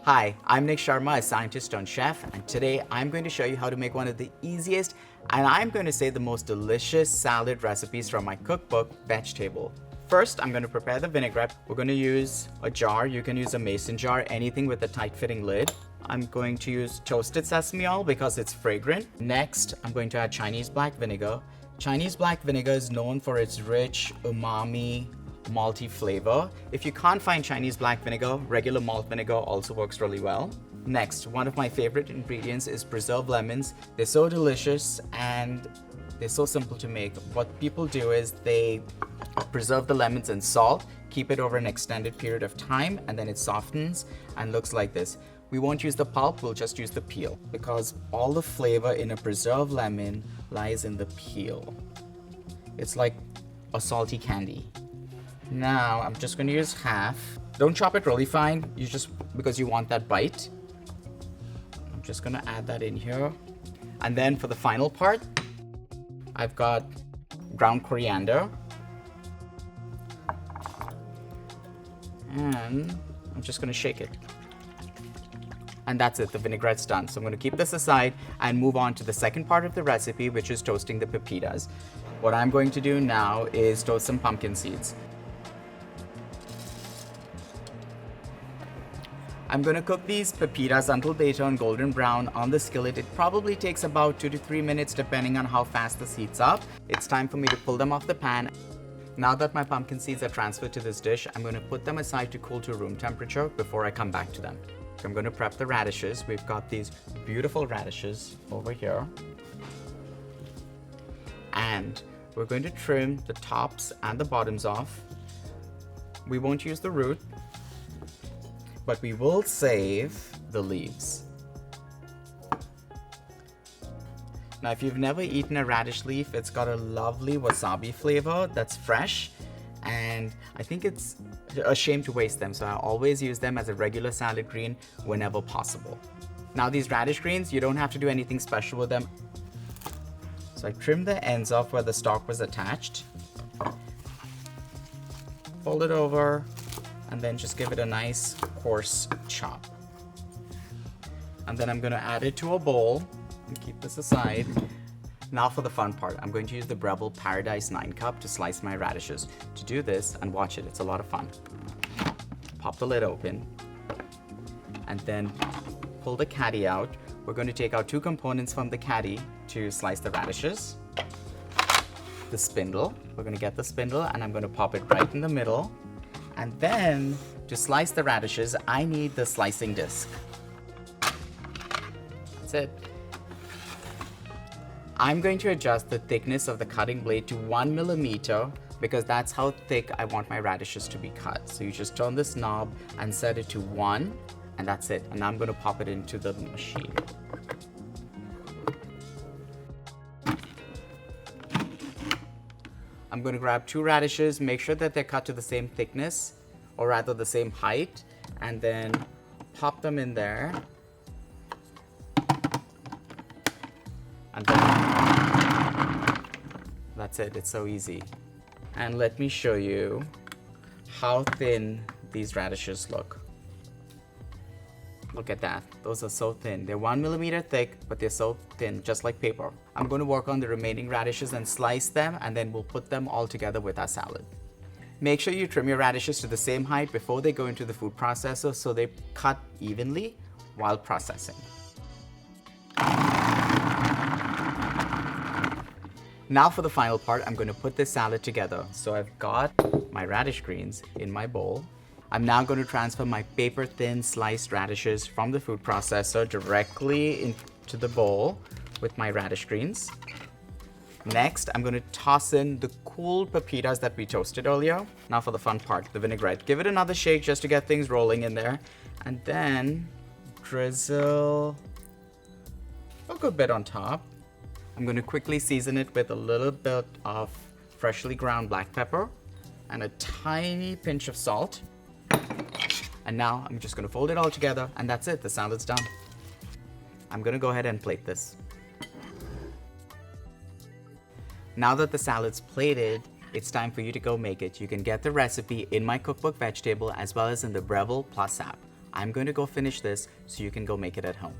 Hi, I'm Nik Sharma, a scientist-turned-chef, and today I'm going to show you how to make one of the easiest and I'm going to say the most delicious salad recipes from my cookbook, Veg-Table. First, I'm going to prepare the vinaigrette. We're going to use a jar. You can use a mason jar, anything with a tight-fitting lid. I'm going to use toasted sesame oil because it's fragrant. Next, I'm going to add Chinese black vinegar. Chinese black vinegar is known for its rich, umami, malty flavor. If you can't find Chinese black vinegar, regular malt vinegar also works really well. Next, one of my favorite ingredients is preserved lemons. They're so delicious and they're so simple to make. What people do is they preserve the lemons in salt, keep it over an extended period of time, and then it softens and looks like this. We won't use the pulp, we'll just use the peel because all the flavor in a preserved lemon lies in the peel. It's like a salty candy. Now, I'm just going to use half. Don't chop it really fine, because you want that bite. I'm just going to add that in here. And then for the final part, I've got ground coriander. And I'm just going to shake it. And that's it, the vinaigrette's done. So I'm going to keep this aside and move on to the second part of the recipe, which is toasting the pepitas. What I'm going to do now is toast some pumpkin seeds. I'm going to cook these pepitas until they turn golden brown on the skillet. It probably takes about 2 to 3 minutes depending on how fast the seeds up. It's time for me to pull them off the pan. Now that my pumpkin seeds are transferred to this dish, I'm going to put them aside to cool to room temperature before I come back to them. So I'm going to prep the radishes. We've got these beautiful radishes over here. And we're going to trim the tops and the bottoms off. We won't use the root, but we will save the leaves. Now, if you've never eaten a radish leaf, it's got a lovely wasabi flavor that's fresh, and I think it's a shame to waste them, so I always use them as a regular salad green whenever possible. Now, these radish greens, you don't have to do anything special with them. So I trimmed the ends off where the stalk was attached, fold it over, and then just give it a nice coarse chop. And then I'm going to add it to a bowl and keep this aside. Now for the fun part, I'm going to use the Breville Paradice 9 cup to slice my radishes. To do this, and watch it, it's a lot of fun. Pop the lid open and then pull the caddy out. We're going to take out 2 components from the caddy to slice the radishes. The spindle, we're going to get the spindle and I'm going to pop it right in the middle. And then to slice the radishes, I need the slicing disc. That's it. I'm going to adjust the thickness of the cutting blade to 1 millimeter because that's how thick I want my radishes to be cut. So you just turn this knob and set it to 1, and that's it. And now I'm going to pop it into the machine. I'm going to grab 2 radishes, make sure that they're cut to the same thickness, or rather the same height, and then pop them in there. And then that's it, it's so easy. And let me show you how thin these radishes look. Look at that, those are so thin. They're 1 millimeter thick, but they're so thin, just like paper. I'm going to work on the remaining radishes and slice them, and then we'll put them all together with our salad. Make sure you trim your radishes to the same height before they go into the food processor so they cut evenly while processing. Now for the final part, I'm going to put this salad together. So I've got my radish greens in my bowl. I'm now going to transfer my paper-thin sliced radishes from the food processor directly into the bowl with my radish greens. Next, I'm going to toss in the cool pepitas that we toasted earlier. Now for the fun part, the vinaigrette. Give it another shake just to get things rolling in there. And then drizzle a good bit on top. I'm going to quickly season it with a little bit of freshly ground black pepper and a tiny pinch of salt. And now I'm just going to fold it all together, and that's it, the salad's done. I'm going to go ahead and plate this. Now that the salad's plated, it's time for you to go make it. You can get the recipe in my cookbook Veg-Table as well as in the Breville Plus app. I'm going to go finish this so you can go make it at home.